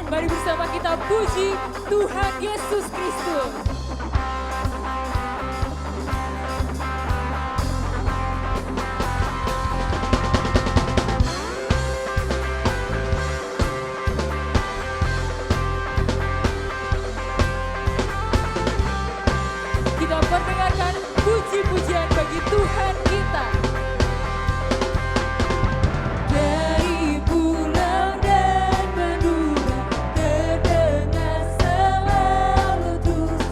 Mari bersama kita puji Tuhan Yesus Kristus. Kita perdengarkan puji-pujian bagi Tuhan kita. Dari pulau dan benua terdengar selalu terus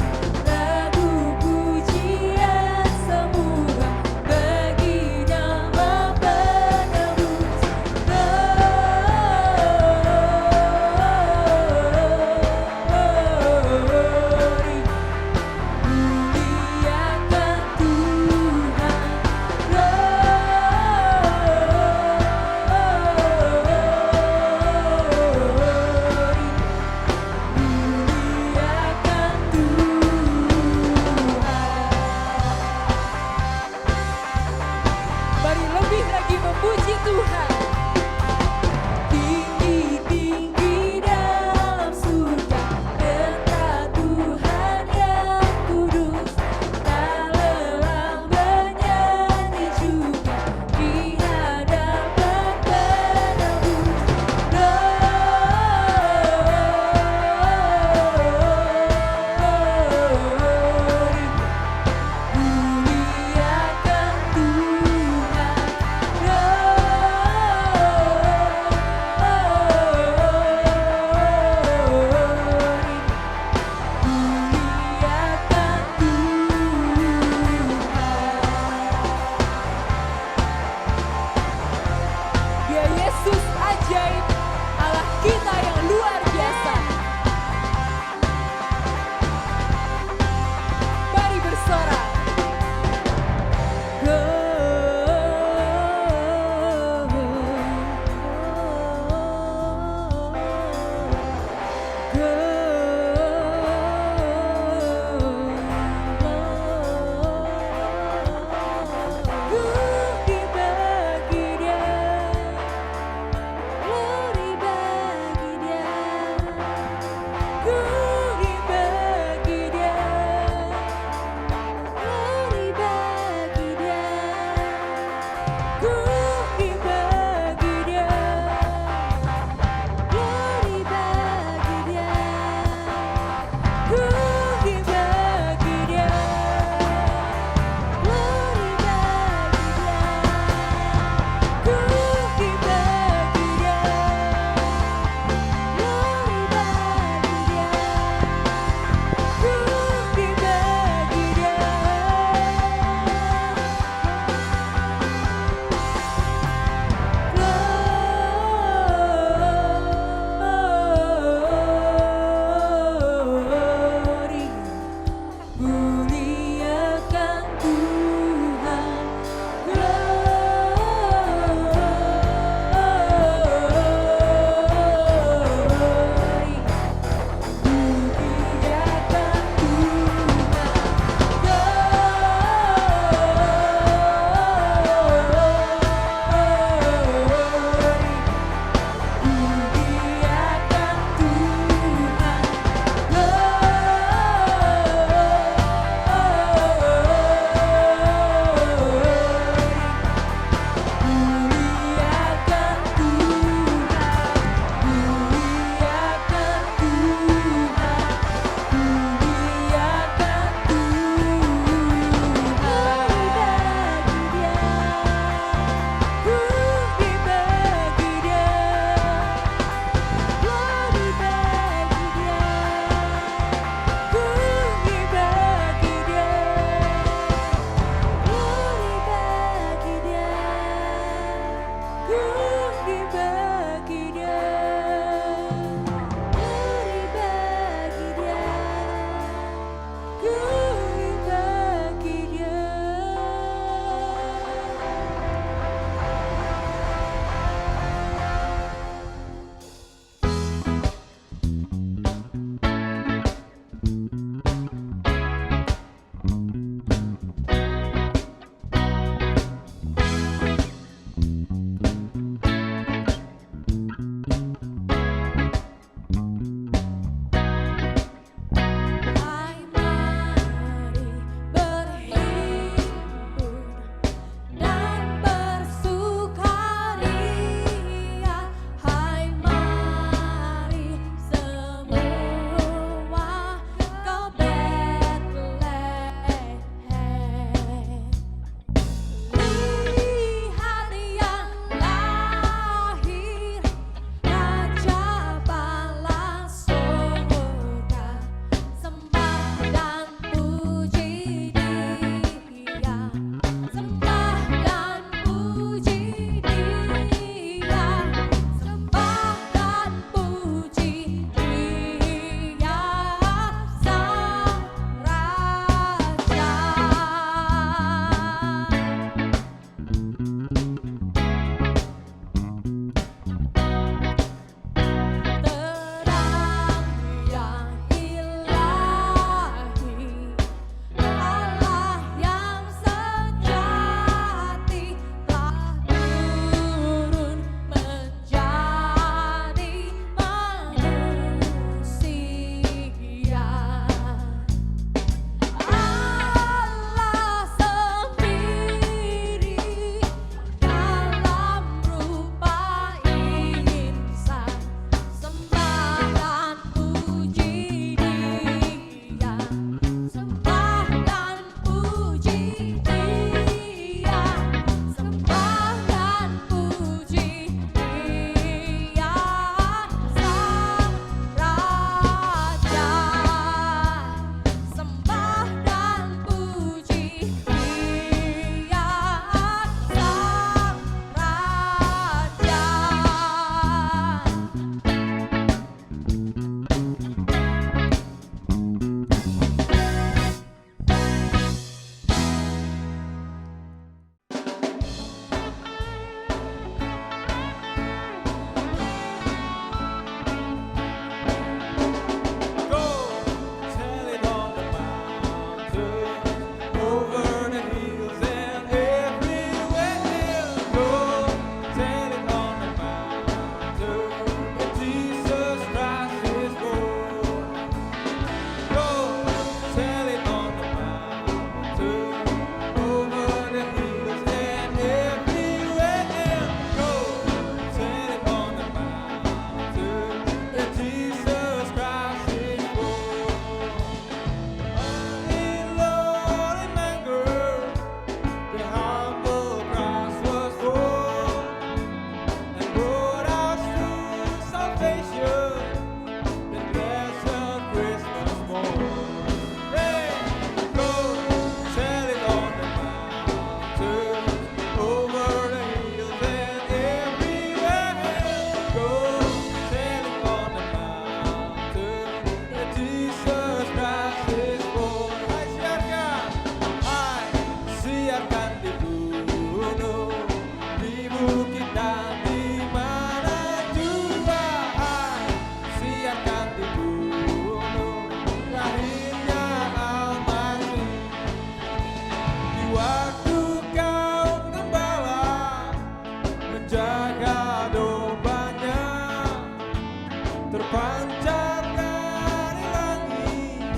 terpancar dari langit,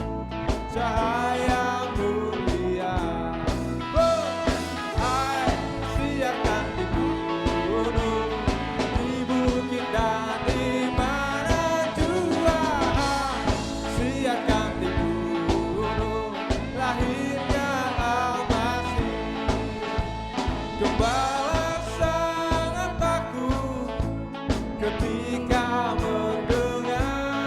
cahaya mulia. Oh, hai siarkan di gunung, di bukit dan di mana jua. Siarkan di gunung, lahirnya Al-Masih. Gembala sangat takut ketika mendengar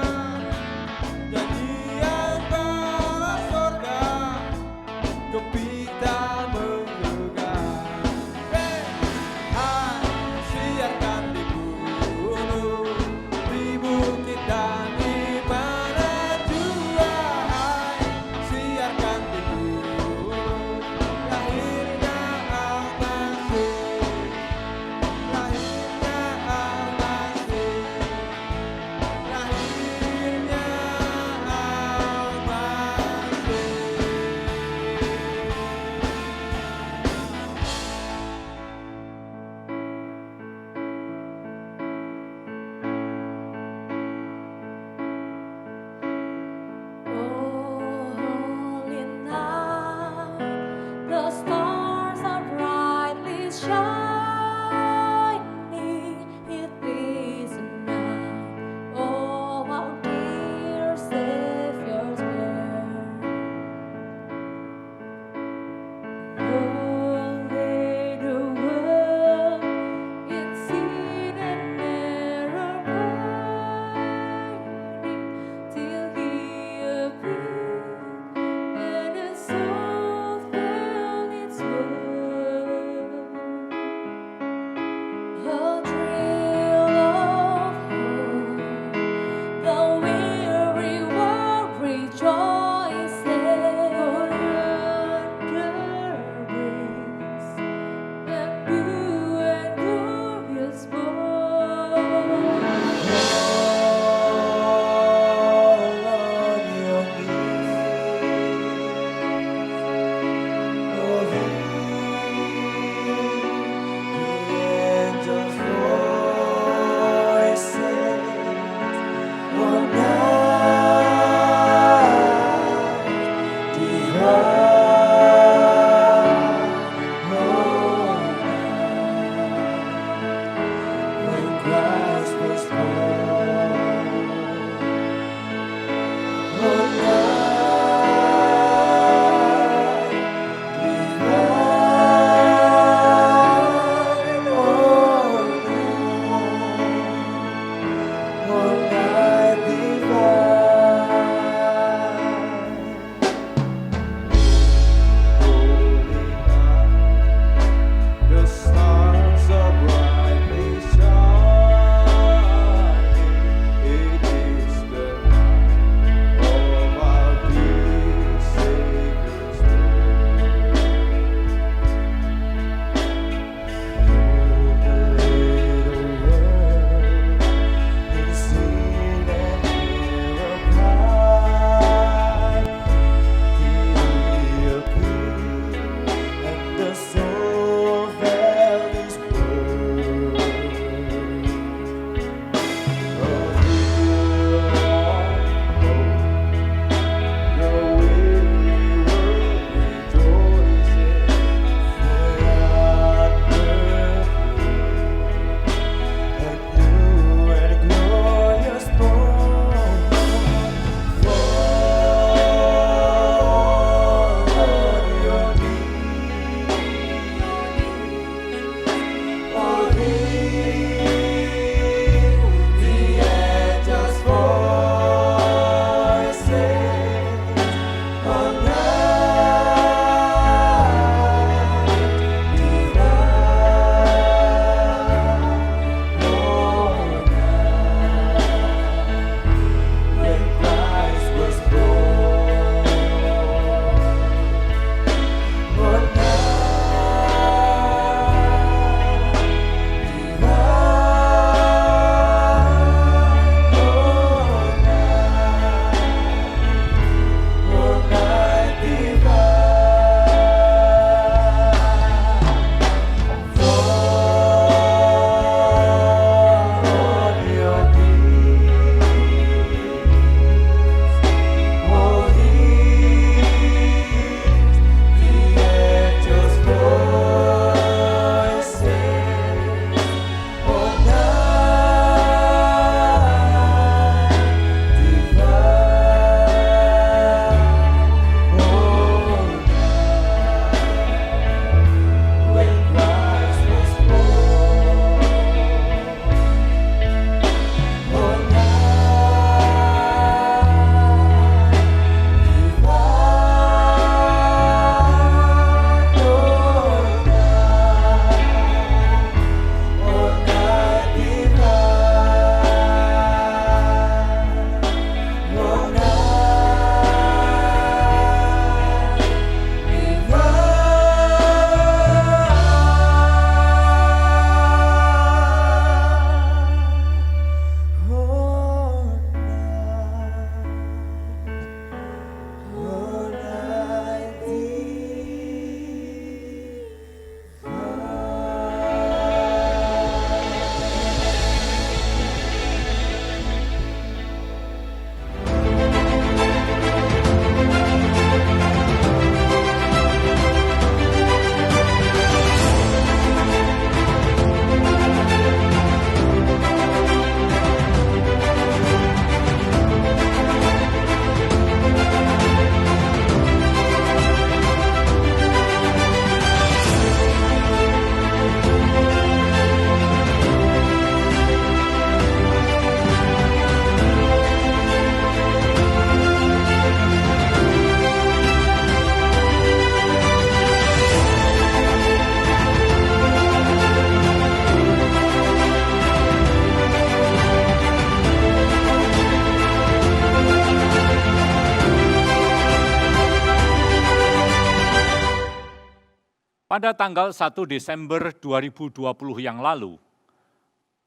Pada tanggal 1 Desember 2020 yang lalu,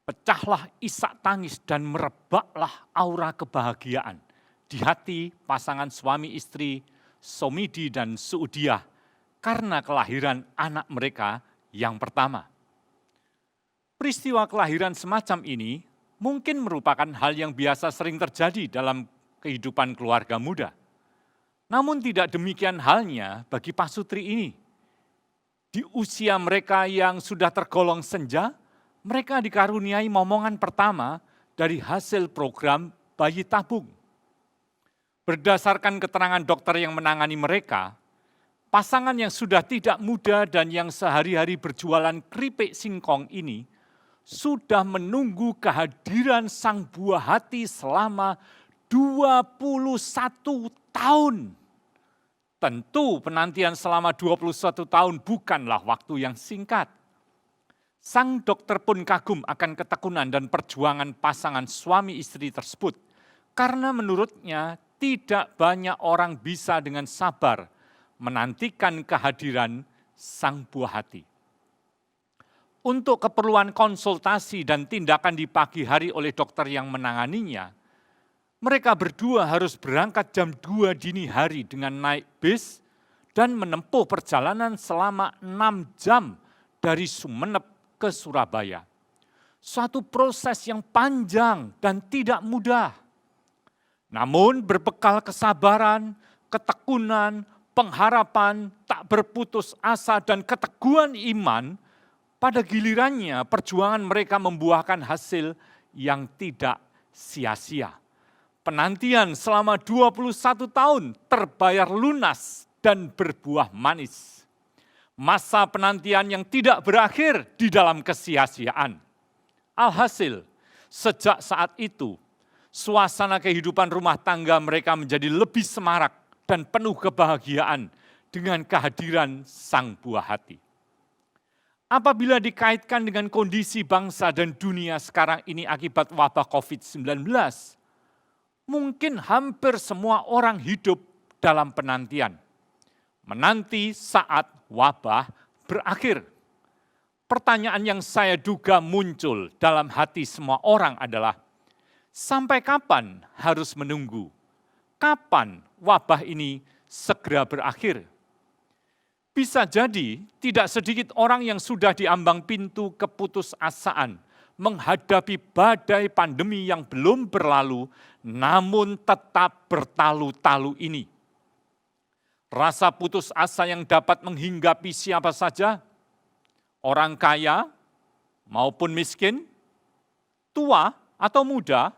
pecahlah isak tangis dan merebaklah aura kebahagiaan di hati pasangan suami istri Somidi dan Suudiah karena kelahiran anak mereka yang pertama. Peristiwa kelahiran semacam ini mungkin merupakan hal yang biasa sering terjadi dalam kehidupan keluarga muda. Namun tidak demikian halnya bagi pasutri ini. Di usia mereka yang sudah tergolong senja, mereka dikaruniai momongan pertama dari hasil program bayi tabung. Berdasarkan keterangan dokter yang menangani mereka, pasangan yang sudah tidak muda dan yang sehari-hari berjualan keripik singkong ini sudah menunggu kehadiran sang buah hati selama 21 tahun. Tentu penantian selama 21 tahun bukanlah waktu yang singkat. Sang dokter pun kagum akan ketekunan dan perjuangan pasangan suami istri tersebut, karena menurutnya tidak banyak orang bisa dengan sabar menantikan kehadiran sang buah hati. Untuk keperluan konsultasi dan tindakan di pagi hari oleh dokter yang menanganinya, mereka berdua harus berangkat jam 2 dini hari dengan naik bis dan menempuh perjalanan selama 6 jam dari Sumeneb ke Surabaya. Suatu proses yang panjang dan tidak mudah. Namun berbekal kesabaran, ketekunan, pengharapan, tak berputus asa dan keteguhan iman, pada gilirannya perjuangan mereka membuahkan hasil yang tidak sia-sia. Penantian selama 21 tahun terbayar lunas dan berbuah manis. Masa penantian yang tidak berakhir di dalam kesia-siaan. Alhasil, sejak saat itu, suasana kehidupan rumah tangga mereka menjadi lebih semarak dan penuh kebahagiaan dengan kehadiran sang buah hati. Apabila dikaitkan dengan kondisi bangsa dan dunia sekarang ini akibat wabah COVID-19, mungkin hampir semua orang hidup dalam penantian. Menanti saat wabah berakhir. Pertanyaan yang saya duga muncul dalam hati semua orang adalah, sampai kapan harus menunggu? Kapan wabah ini segera berakhir? Bisa jadi tidak sedikit orang yang sudah diambang pintu keputusasaan menghadapi badai pandemi yang belum berlalu, namun tetap bertalu-talu ini. Rasa putus asa yang dapat menghinggapi siapa saja, orang kaya maupun miskin, tua atau muda,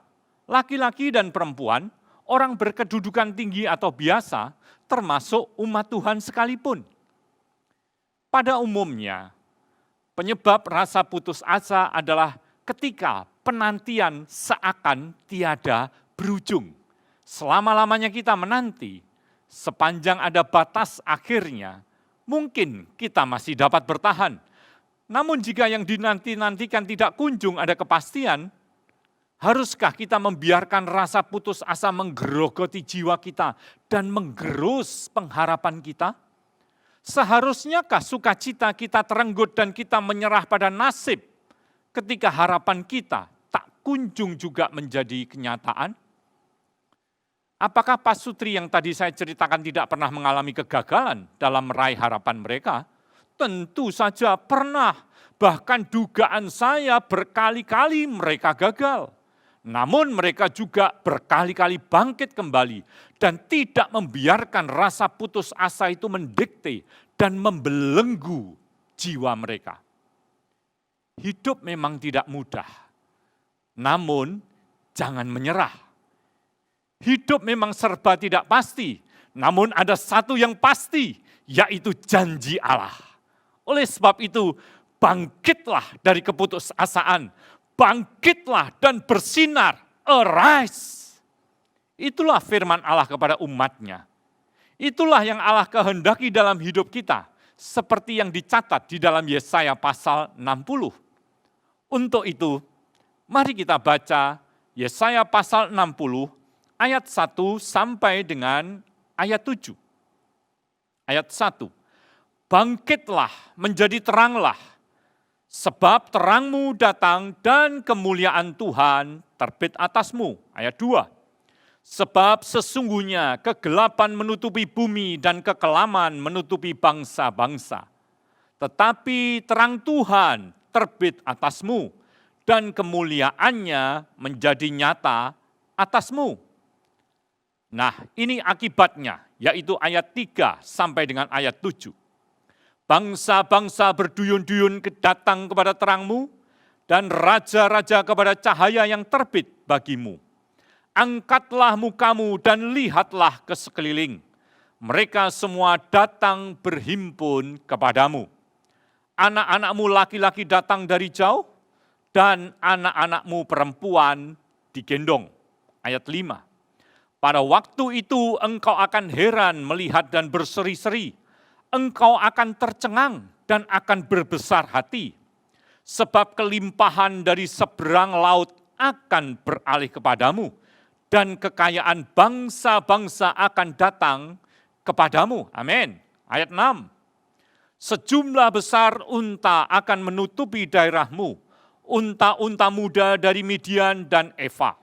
laki-laki dan perempuan, orang berkedudukan tinggi atau biasa, termasuk umat Tuhan sekalipun. Pada umumnya, penyebab rasa putus asa adalah ketika penantian seakan tiada berujung. Selama-lamanya kita menanti, sepanjang ada batas akhirnya, mungkin kita masih dapat bertahan. Namun jika yang dinanti-nantikan tidak kunjung ada kepastian, haruskah kita membiarkan rasa putus asa menggerogoti jiwa kita dan menggerus pengharapan kita? Seharusnyakah sukacita kita terenggut dan kita menyerah pada nasib ketika harapan kita tak kunjung juga menjadi kenyataan? Apakah pasutri yang tadi saya ceritakan tidak pernah mengalami kegagalan dalam meraih harapan mereka? Tentu saja pernah, bahkan dugaan saya berkali-kali mereka gagal. Namun mereka juga berkali-kali bangkit kembali dan tidak membiarkan rasa putus asa itu mendikte dan membelenggu jiwa mereka. Hidup memang tidak mudah, namun jangan menyerah. Hidup memang serba tidak pasti, namun ada satu yang pasti, yaitu janji Allah. Oleh sebab itu, bangkitlah dari keputusasaan, bangkitlah dan bersinar, arise. Itulah firman Allah kepada umatnya. Itulah yang Allah kehendaki dalam hidup kita, seperti yang dicatat di dalam Yesaya pasal 60. Untuk itu, mari kita baca Yesaya pasal 60, ayat 1 sampai dengan ayat 7. Ayat 1, Bangkitlah, menjadi teranglah, sebab terangmu datang dan kemuliaan Tuhan terbit atasmu. Ayat 2. Sebab sesungguhnya kegelapan menutupi bumi dan kekelaman menutupi bangsa-bangsa. Tetapi terang Tuhan terbit atasmu dan kemuliaannya menjadi nyata atasmu. Nah, ini akibatnya, yaitu ayat 3 sampai dengan ayat 7. Bangsa-bangsa berduyun-duyun datang kepada terangmu, dan raja-raja kepada cahaya yang terbit bagimu. Angkatlah mukamu dan lihatlah ke sekeliling. Mereka semua datang berhimpun kepadamu. Anak-anakmu laki-laki datang dari jauh, dan anak-anakmu perempuan digendong. Ayat 5. Pada waktu itu engkau akan heran melihat dan berseri-seri. Engkau akan tercengang dan akan berbesar hati. Sebab kelimpahan dari seberang laut akan beralih kepadamu. Dan kekayaan bangsa-bangsa akan datang kepadamu. Amin. Ayat 6. Sejumlah besar unta akan menutupi daerahmu. Unta-unta muda dari Midian dan Eva.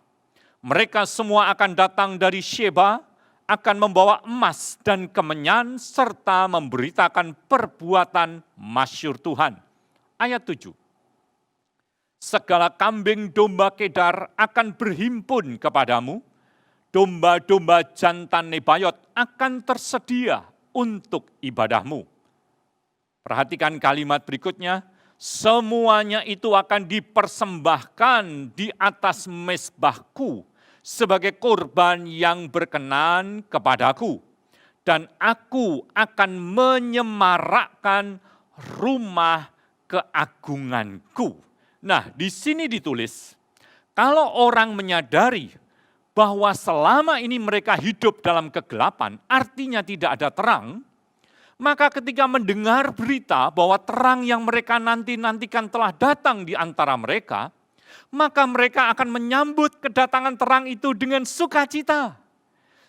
Mereka semua akan datang dari Sheba, akan membawa emas dan kemenyan, serta memberitakan perbuatan masyhur Tuhan. Ayat 7. Segala kambing domba Kedar akan berhimpun kepadamu, domba-domba jantan Nebayot akan tersedia untuk ibadahmu. Perhatikan kalimat berikutnya, semuanya itu akan dipersembahkan di atas mezbahku, sebagai korban yang berkenan kepadaku. Dan aku akan menyemarakkan rumah keagunganku. Nah, di sini ditulis, kalau orang menyadari bahwa selama ini mereka hidup dalam kegelapan, artinya tidak ada terang, maka ketika mendengar berita bahwa terang yang mereka nantikan telah datang di antara mereka, maka mereka akan menyambut kedatangan terang itu dengan sukacita.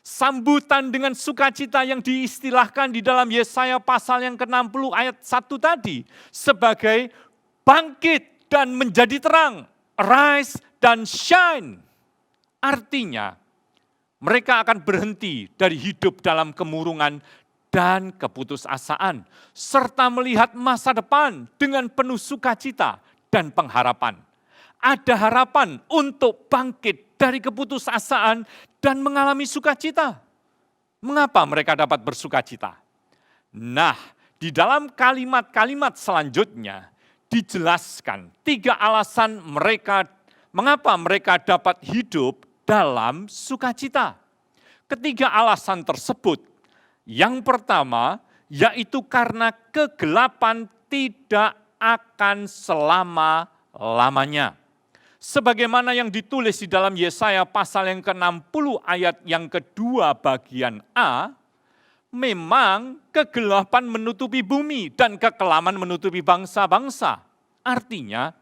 Sambutan dengan sukacita yang diistilahkan di dalam Yesaya pasal yang ke-60 ayat 1 tadi sebagai bangkit dan menjadi terang, arise dan shine. Artinya mereka akan berhenti dari hidup dalam kemurungan dan keputusasaan, serta melihat masa depan dengan penuh sukacita dan pengharapan. Ada harapan untuk bangkit dari keputusasaan dan mengalami sukacita. Mengapa mereka dapat bersukacita? Nah, di dalam kalimat-kalimat selanjutnya dijelaskan 3 alasan mereka mengapa mereka dapat hidup dalam sukacita. Ketiga alasan tersebut, yang pertama yaitu karena kegelapan tidak akan selama-lamanya. Sebagaimana yang ditulis di dalam Yesaya pasal yang ke-60 ayat yang kedua bagian A, memang kegelapan menutupi bumi dan kekelaman menutupi bangsa-bangsa. Artinya,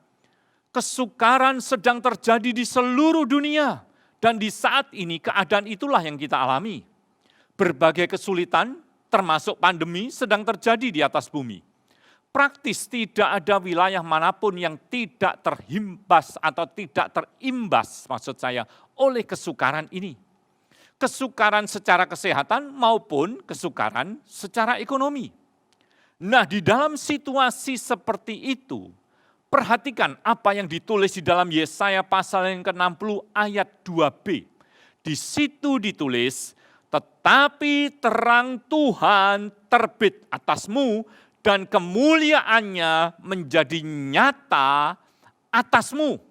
kesukaran sedang terjadi di seluruh dunia dan di saat ini keadaan itulah yang kita alami. Berbagai kesulitan termasuk pandemi sedang terjadi di atas bumi. Praktis tidak ada wilayah manapun yang tidak terhimbas atau tidak terimbas, maksud saya, oleh kesukaran ini. Kesukaran secara kesehatan maupun kesukaran secara ekonomi. Nah, di dalam situasi seperti itu, perhatikan apa yang ditulis di dalam Yesaya pasal yang ke-60 ayat 2b. Di situ ditulis, tetapi terang Tuhan terbit atasmu, dan kemuliaannya menjadi nyata atasmu.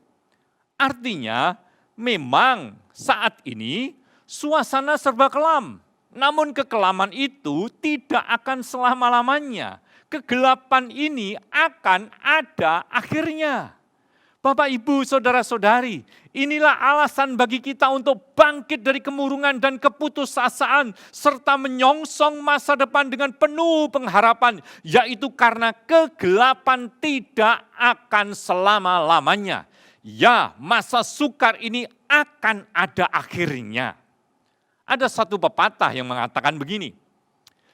Artinya memang saat ini suasana serba kelam. Namun kekelaman itu tidak akan selama-lamanya. Kegelapan ini akan ada akhirnya. Bapak, Ibu, Saudara-saudari, inilah alasan bagi kita untuk bangkit dari kemurungan dan keputusasaan, serta menyongsong masa depan dengan penuh pengharapan, yaitu karena kegelapan tidak akan selama-lamanya. Ya, masa sukar ini akan ada akhirnya. Ada satu pepatah yang mengatakan begini,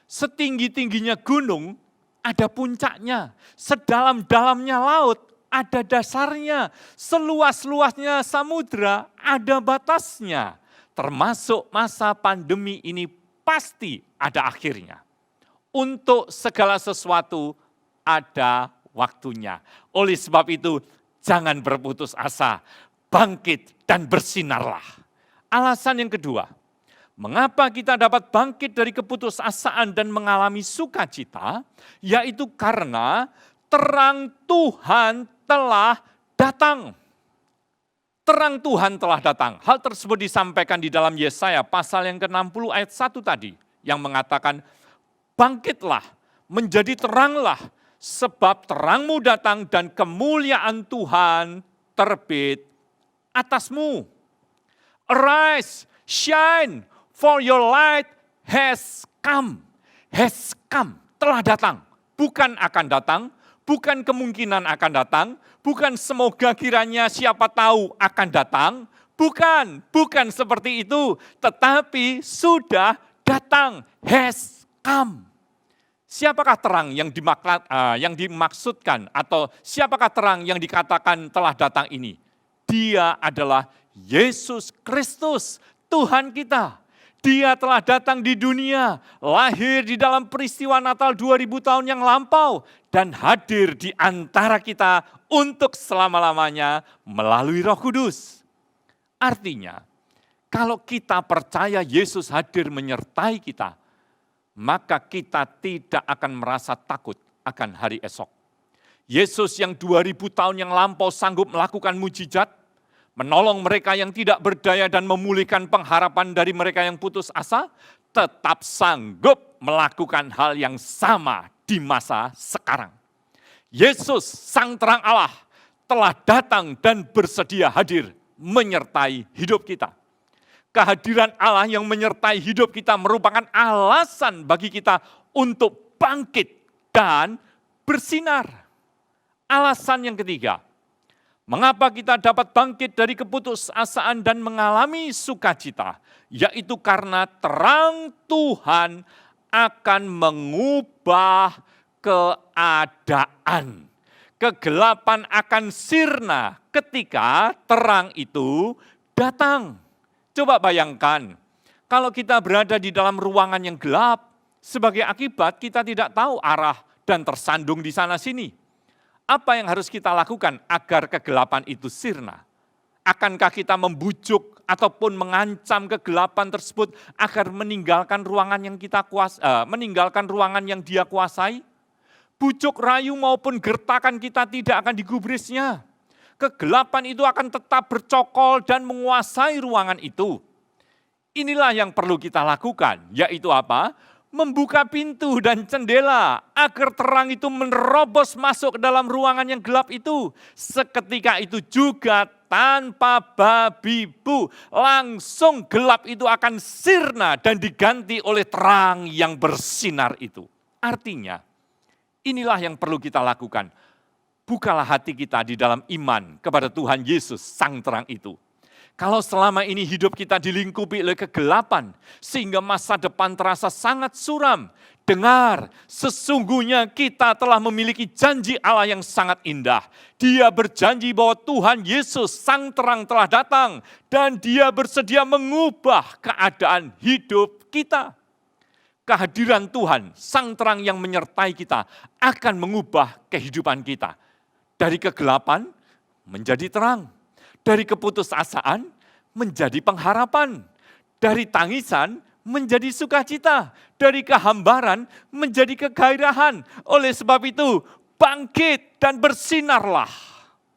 setinggi-tingginya gunung ada puncaknya. Sedalam-dalamnya laut, ada dasarnya. Seluas-luasnya samudra, ada batasnya. Termasuk masa pandemi ini pasti ada akhirnya. Untuk segala sesuatu ada waktunya. Oleh sebab itu, jangan berputus asa. Bangkit dan bersinarlah. Alasan yang kedua, mengapa kita dapat bangkit dari keputusasaan dan mengalami sukacita? Yaitu karena terang Tuhan telah datang. Terang Tuhan telah datang. Hal tersebut disampaikan di dalam Yesaya pasal yang ke-60 ayat 1 tadi. Yang mengatakan, bangkitlah, menjadi teranglah, sebab terangmu datang dan kemuliaan Tuhan terbit atasmu. Arise, shine, for your light has come. Has come, telah datang. Bukan akan datang, bukan kemungkinan akan datang, bukan semoga kiranya siapa tahu akan datang. Bukan seperti itu. Tetapi sudah datang, has come. Siapakah terang yang dimaksudkan atau siapakah terang yang dikatakan telah datang ini? Dia adalah Yesus Kristus, Tuhan kita. Dia telah datang di dunia, lahir di dalam peristiwa Natal 2000 tahun yang lampau, dan hadir di antara kita untuk selama-lamanya melalui Roh Kudus. Artinya, kalau kita percaya Yesus hadir menyertai kita, maka kita tidak akan merasa takut akan hari esok. Yesus yang 2000 tahun yang lampau sanggup melakukan mujizat, menolong mereka yang tidak berdaya dan memulihkan pengharapan dari mereka yang putus asa, tetap sanggup melakukan hal yang sama di masa sekarang. Yesus, Sang Terang Allah, telah datang dan bersedia hadir menyertai hidup kita. Kehadiran Allah yang menyertai hidup kita merupakan alasan bagi kita untuk bangkit dan bersinar. Alasan yang ketiga, mengapa kita dapat bangkit dari keputusasaan dan mengalami sukacita? Yaitu karena terang Tuhan akan mengubah keadaan. Kegelapan akan sirna ketika terang itu datang. Coba bayangkan, kalau kita berada di dalam ruangan yang gelap, sebagai akibat kita tidak tahu arah dan tersandung di sana-sini. Apa yang harus kita lakukan agar kegelapan itu sirna? Akankah kita membujuk ataupun mengancam kegelapan tersebut agar meninggalkan ruangan yang dia kuasai? Bujuk rayu maupun gertakan kita tidak akan digubrisnya. Kegelapan itu akan tetap bercokol dan menguasai ruangan itu. Inilah yang perlu kita lakukan, yaitu apa? Membuka pintu dan jendela agar terang itu menerobos masuk ke dalam ruangan yang gelap itu. Seketika itu juga tanpa babi bu, langsung gelap itu akan sirna dan diganti oleh terang yang bersinar itu. Artinya, inilah yang perlu kita lakukan. Bukalah hati kita di dalam iman kepada Tuhan Yesus, Sang Terang itu. Kalau selama ini hidup kita dilingkupi oleh kegelapan, sehingga masa depan terasa sangat suram, dengar, sesungguhnya kita telah memiliki janji Allah yang sangat indah. Dia berjanji bahwa Tuhan Yesus, Sang Terang telah datang, dan Dia bersedia mengubah keadaan hidup kita. Kehadiran Tuhan, Sang Terang yang menyertai kita, akan mengubah kehidupan kita. Dari kegelapan menjadi terang, dari keputusasaan menjadi pengharapan, dari tangisan menjadi sukacita, dari kehambaran menjadi kegairahan. Oleh sebab itu, bangkit dan bersinarlah.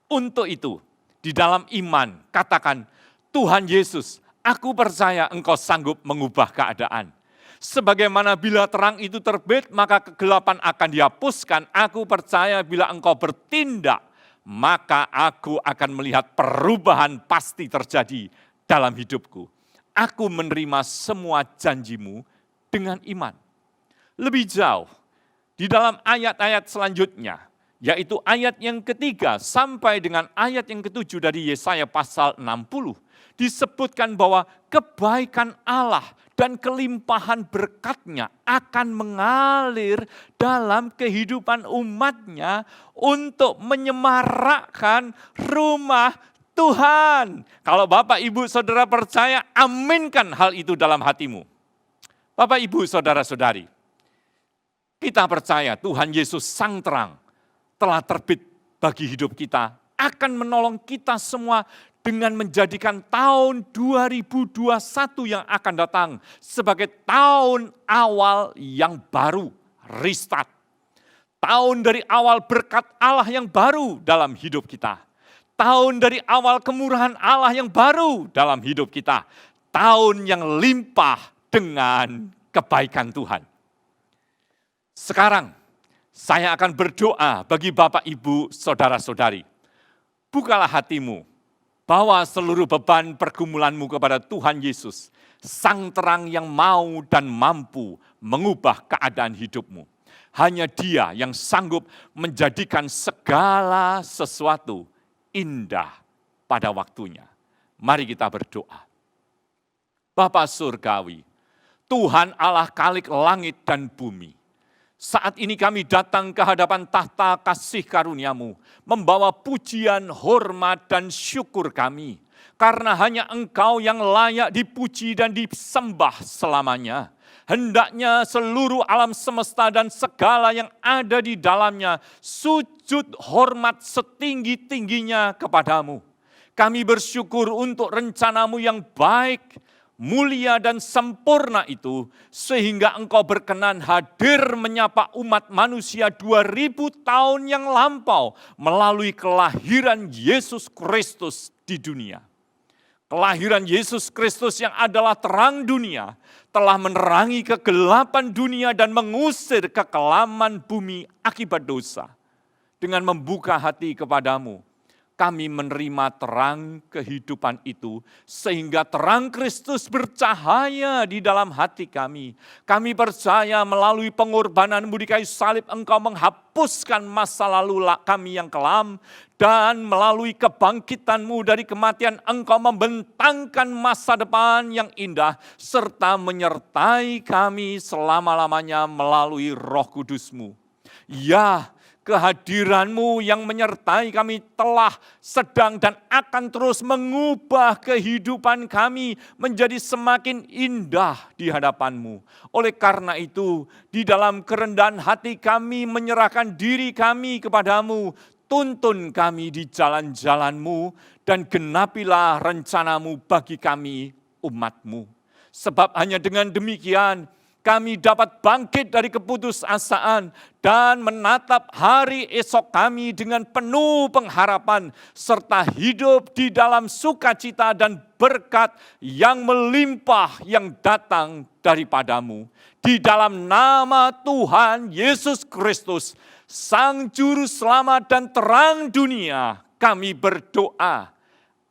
Untuk itu, di dalam iman, katakan, Tuhan Yesus, aku percaya Engkau sanggup mengubah keadaan. Sebagaimana bila terang itu terbit, maka kegelapan akan dihapuskan. Aku percaya bila Engkau bertindak, maka aku akan melihat perubahan pasti terjadi dalam hidupku. Aku menerima semua janji-Mu dengan iman. Lebih jauh, di dalam ayat-ayat selanjutnya, yaitu ayat yang ketiga sampai dengan ayat yang ketujuh dari Yesaya pasal 60, disebutkan bahwa kebaikan Allah dan kelimpahan berkat-Nya akan mengalir dalam kehidupan umat-Nya untuk menyemarakkan rumah Tuhan. Kalau Bapak, Ibu, Saudara percaya, aminkan hal itu dalam hatimu. Bapak, Ibu, Saudara-saudari, kita percaya Tuhan Yesus Sang Terang telah terbit bagi hidup kita, akan menolong kita semua dengan menjadikan tahun 2021 yang akan datang sebagai tahun awal yang baru, restart. Tahun dari awal berkat Allah yang baru dalam hidup kita. Tahun dari awal kemurahan Allah yang baru dalam hidup kita. Tahun yang limpah dengan kebaikan Tuhan. Sekarang saya akan berdoa bagi Bapak, Ibu, Saudara-saudari. Bukalah hatimu, bawa seluruh beban pergumulanmu kepada Tuhan Yesus, Sang Terang yang mau dan mampu mengubah keadaan hidupmu. Hanya Dia yang sanggup menjadikan segala sesuatu indah pada waktunya. Mari kita berdoa. Bapa Surgawi, Tuhan Allah Khalik langit dan bumi, saat ini kami datang ke hadapan tahta kasih karunia-Mu, membawa pujian, hormat, dan syukur kami. Karena hanya Engkau yang layak dipuji dan disembah selamanya. Hendaknya seluruh alam semesta dan segala yang ada di dalamnya sujud hormat setinggi-tingginya kepadamu. Kami bersyukur untuk rencana-Mu yang baik, mulia dan sempurna itu, sehingga Engkau berkenan hadir menyapa umat manusia 2000 tahun yang lampau melalui kelahiran Yesus Kristus di dunia. Kelahiran Yesus Kristus yang adalah terang dunia, telah menerangi kegelapan dunia dan mengusir kekelaman bumi akibat dosa. Dengan membuka hati kepadamu, kami menerima terang kehidupan itu, sehingga terang Kristus bercahaya di dalam hati kami. Kami percaya melalui pengorbanan-Mu di kayu salib, Engkau menghapuskan masa lalu kami yang kelam, dan melalui kebangkitan-Mu dari kematian, Engkau membentangkan masa depan yang indah, serta menyertai kami selama-lamanya melalui Roh Kudus-Mu. Ya, kehadiran-Mu yang menyertai kami telah, sedang, dan akan terus mengubah kehidupan kami menjadi semakin indah di hadapan-Mu. Oleh karena itu, di dalam kerendahan hati kami menyerahkan diri kami kepadamu. Tuntun kami di jalan-jalan-Mu dan genapilah rencana-Mu bagi kami umat-Mu. Sebab hanya dengan demikian kami dapat bangkit dari keputusasaan dan menatap hari esok kami dengan penuh pengharapan, serta hidup di dalam sukacita dan berkat yang melimpah yang datang daripada-Mu. Di dalam nama Tuhan Yesus Kristus, Sang Juru Selamat dan Terang dunia, kami berdoa.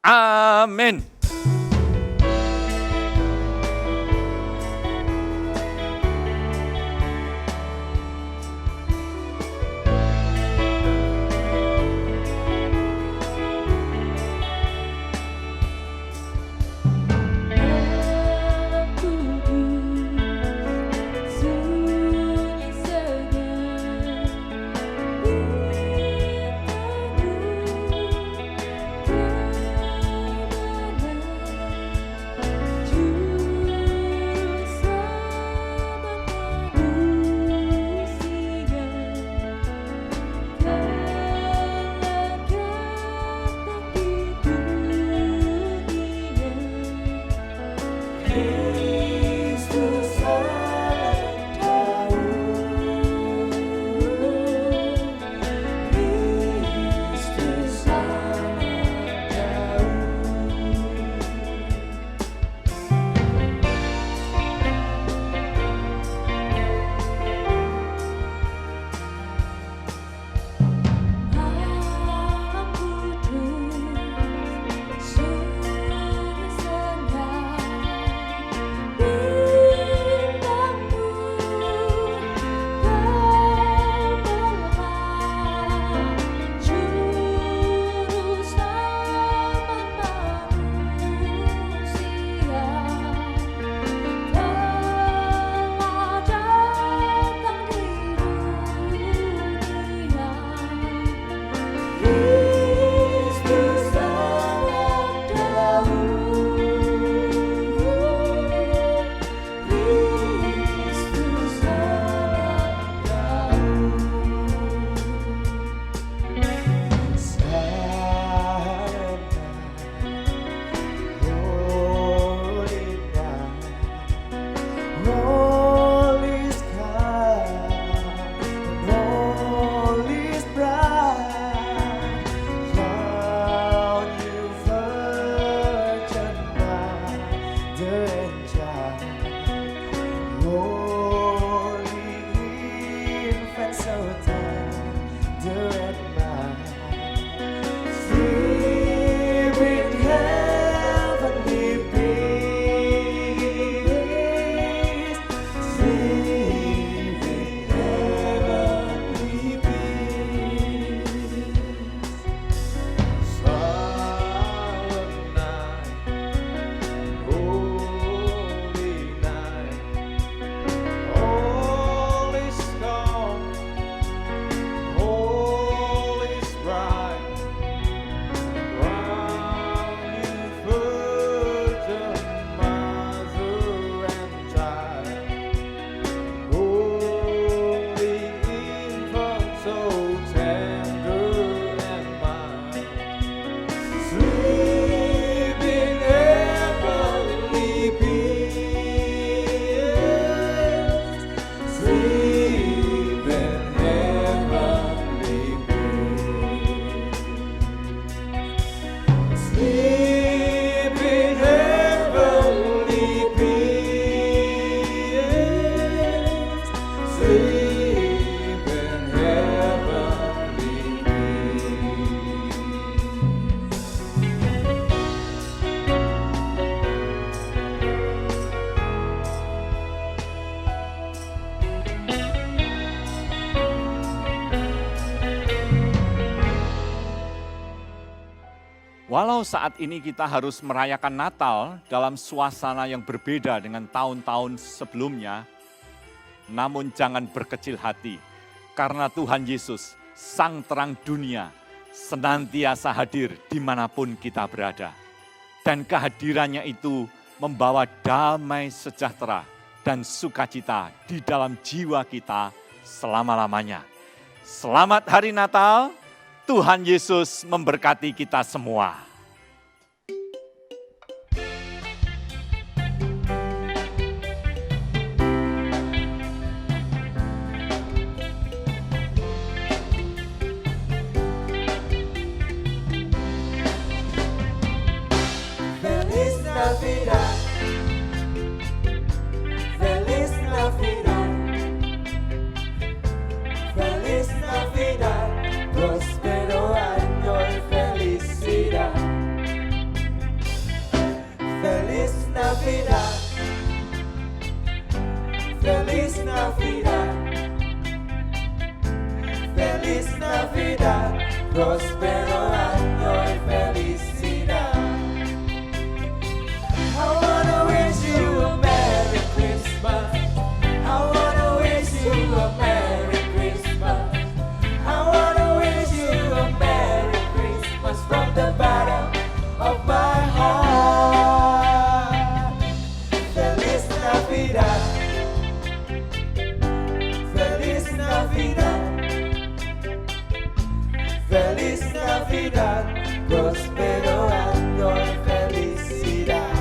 Amin. Holy infant, so tender and mild, sleep in heavenly peace, sleep in heavenly peace. Silent night, holy night, all is calm, all is bright, round you virgin mother and child, holy infant, so tender and mild. Sleep in heavenly peace, sleep in heavenly peace, sleep in heavenly peace, sleep in heavenly peace. Walau saat ini kita harus merayakan Natal dalam suasana yang berbeda dengan tahun-tahun sebelumnya, namun jangan berkecil hati, karena Tuhan Yesus, Sang Terang Dunia, senantiasa hadir dimanapun kita berada. Dan kehadirannya itu membawa damai sejahtera dan sukacita di dalam jiwa kita selama-lamanya. Selamat Hari Natal, Tuhan Yesus memberkati kita semua. Feliz Navidad, Feliz Navidad, Feliz Navidad, próspero año y felicidad. Feliz Navidad, Feliz Navidad, Feliz Navidad, próspero año y felicidad. I wanna wish you a Merry Christmas. I wanna wish you a Merry Christmas. I wanna wish you a Merry Christmas from the bottom of my heart. Feliz Navidad, Feliz Navidad, Feliz Navidad, próspero año y felicidad.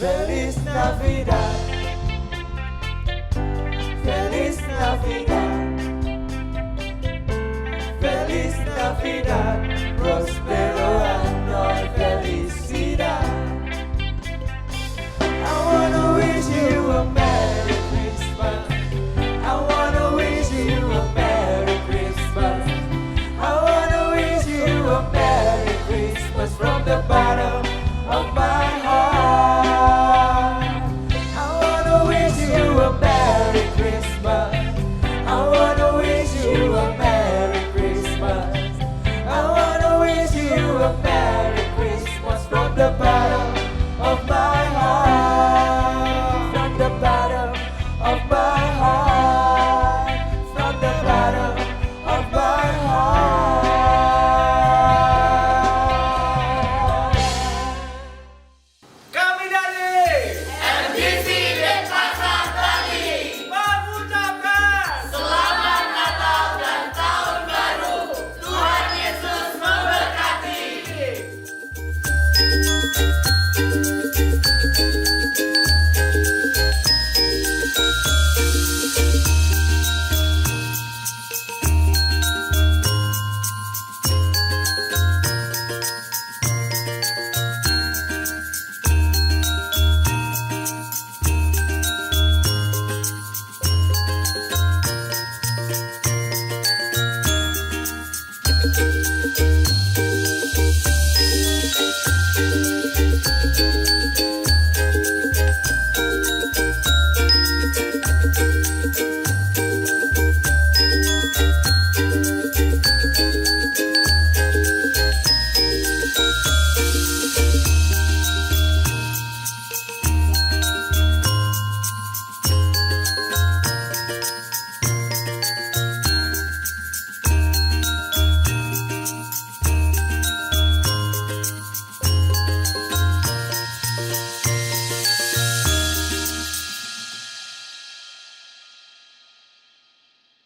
Feliz Navidad, Feliz Navidad, Feliz Navidad, próspero año.